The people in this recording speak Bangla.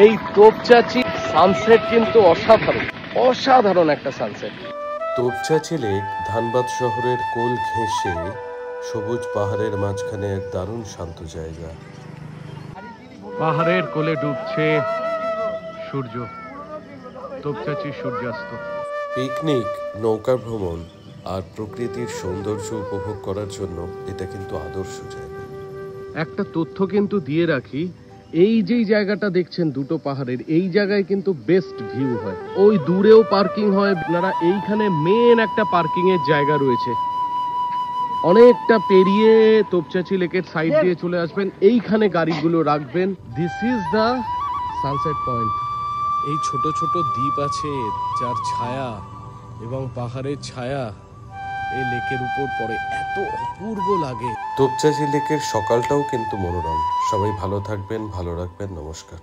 এই তোপচাচি সানসেট কিন্তু অসাধারণ, অসাধারণ একটা সানসেট। তোপচাচি লেক ধানবাদ শহরের কোল ঘেঁষে সবুজ পাহাড়ের মাঝখানে এক দারুণ শান্ত জায়গা। পাহাড়ের কোলে ডুবছে সূর্য, তোপচাচি সূর্যাস্ত। পিকনিক, নৌকা ভ্রমণ আর প্রকৃতির সৌন্দর্য উপভোগ করার জন্য এটা কিন্তু আদর্শ জায়গা। একটা তথ্য কিন্তু দিয়ে রাখি, এই যেই জায়গাটা দেখছেন দুটো পাহাড়ের, এই জায়গায় কিন্তু বেস্ট ভিউ হয়। ওই দূরেও পার্কিং হয়, আপনারা এইখানে মেন একটা পার্কিং এর জায়গা রয়েছে। অনেকটা পেরিয়ে তোপচাচি লেকের সাইড দিয়ে চলে আসবেন, এইখানে গাড়িগুলো রাখবেন। This is the sunset point. এই ছোট ছোট দ্বীপ আছে যার ছায়া এবং পাহাড়ের ছায়া এই লেকের উপর পড়ে, এত অপূর্ব লাগে। তোপচাচি লেকের সকালটাও কিন্তু মনোরম। সবাই ভালো থাকবেন, ভালো রাখবেন। নমস্কার।